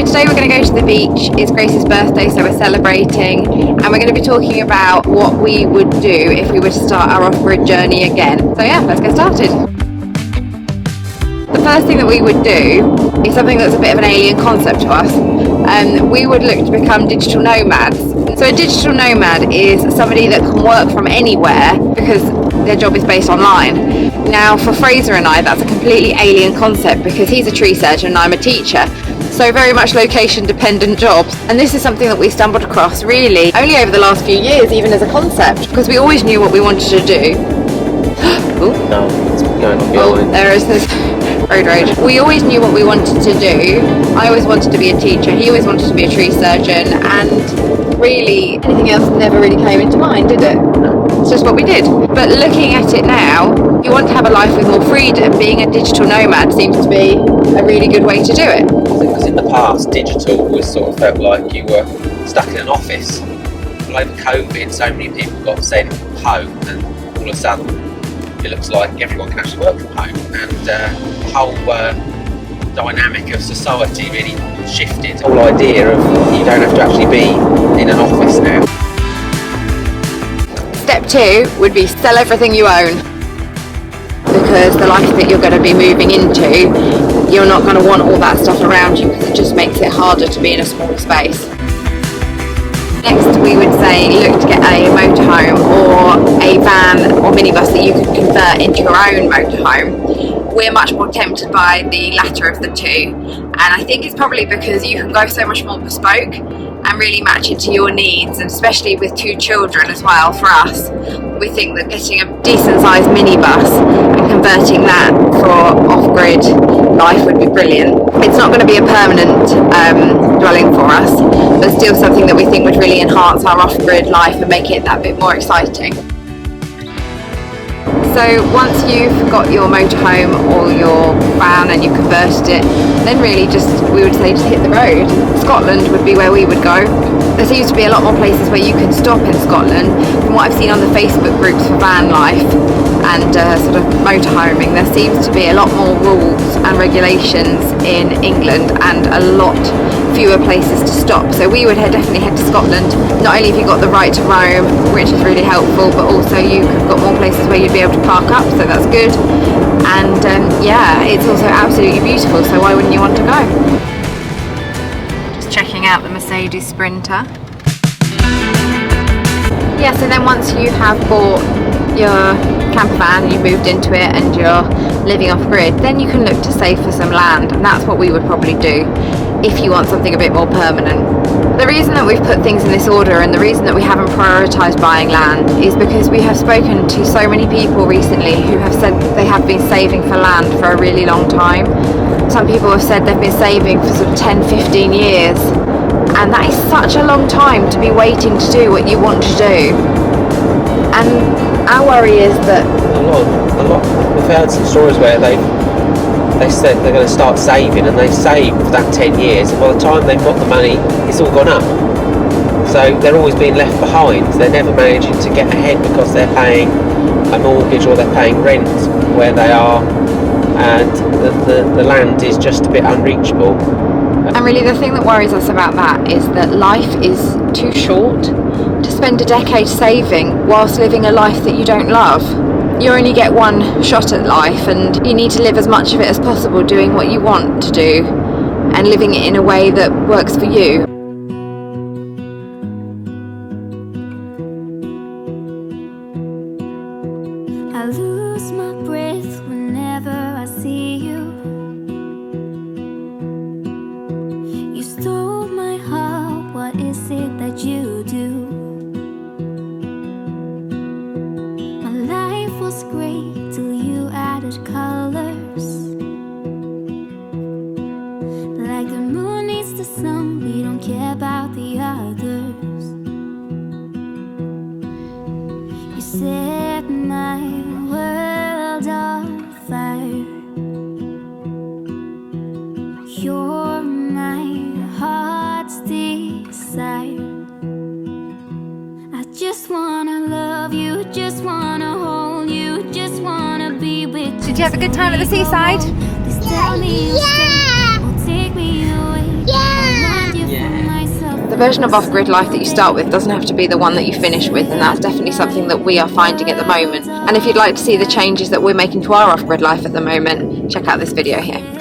today we're going to go to the beach. It's Grace's birthday, so we're celebrating, and we're going to be talking about what we would do if we were to start our off-grid journey again. So yeah, let's get started. The first thing that we would do is something that's a bit of an alien concept to us. We would look to become digital nomads. So a digital nomad is somebody that can work from anywhere because their job is based online. Now for Fraser and I, that's a completely alien concept because he's a tree surgeon and I'm a teacher. So very much location dependent jobs. And this is something that we stumbled across really only over the last few years, even as a concept, because we always knew what we wanted to do. No, it's going on behind. There is this road rage. We always knew what we wanted to do. I always wanted to be a teacher. He always wanted to be a tree surgeon. And really, anything else never really came into mind, did it? It's just what we did. But looking at it now, you want to have a life with more freedom. Being a digital nomad seems to be a really good way to do it. Because in the past, digital always sort of felt like you were stuck in an office. Well, over COVID, so many people got sent home, and all of a sudden, it looks like everyone can actually work from home, and the whole dynamic of society really shifted. The whole idea of you don't have to actually be in an office now. Step 2 would be sell everything you own, because the life that you're going to be moving into, you're not going to want all that stuff around you because it just makes it harder to be in a smaller space. Next, we would say look to get a motorhome or a van or minibus that you can convert into your own motorhome. We're much more tempted by the latter of the two, and I think it's probably because you can go so much more bespoke and really match it to your needs, and especially with 2 children as well. For us, we think that getting a decent sized minibus and converting that for off-grid life would be brilliant. It's not going to be a permanent dwelling for us, but still something that we think would really enhance our off-grid life and make it that bit more exciting. So once you've got your motorhome or your van and you've converted it, then really we would say just hit the road. Scotland would be where we would go. There seems to be a lot more places where you can stop in Scotland. From what I've seen on the Facebook groups for van life and sort of motorhoming, there seems to be a lot more rules and regulations in England and a lot fewer places to stop. So we would definitely head to Scotland. Not only have you got the right to roam, which is really helpful, but also you've got more places where you'd be able to park up, so that's good. And yeah, it's also absolutely beautiful, so why wouldn't you want to go? Just checking out the Mercedes Sprinter. Yes, and then once you have bought your camper van, you moved into it and you're living off grid, then you can look to save for some land, and that's what we would probably do if you want something a bit more permanent. The reason that we've put things in this order and the reason that we haven't prioritised buying land is because we have spoken to so many people recently who have said that they have been saving for land for a really long time. Some people have said they've been saving for sort of 10-15 years, and that is such a long time to be waiting to do what you want to do. And our worry is that a lot. We've heard some stories where they said they're going to start saving, and they've saved for that 10 years, and by the time they've got the money, it's all gone up. So they're always being left behind. They're never managing to get ahead because they're paying a mortgage or they're paying rent where they are, and the land is just a bit unreachable. And really the thing that worries us about that is that life is too short to spend a decade saving whilst living a life that you don't love. You only get one shot at life, and you need to live as much of it as possible doing what you want to do and living it in a way that works for you. I lose my breath whenever I see you. You stole my heart, what is it that you do? Was great till you added colors. Like the moon needs the sun, we don't care about the others. You set my world on fire. You're my heart's desire. I just wanna love you, just wanna hold you, just wanna be with you. Did you have a good time at the seaside? Yeah! Take me away. Yeah! The version of off-grid life that you start with doesn't have to be the one that you finish with, and that's definitely something that we are finding at the moment. And if you'd like to see the changes that we're making to our off-grid life at the moment, check out this video here.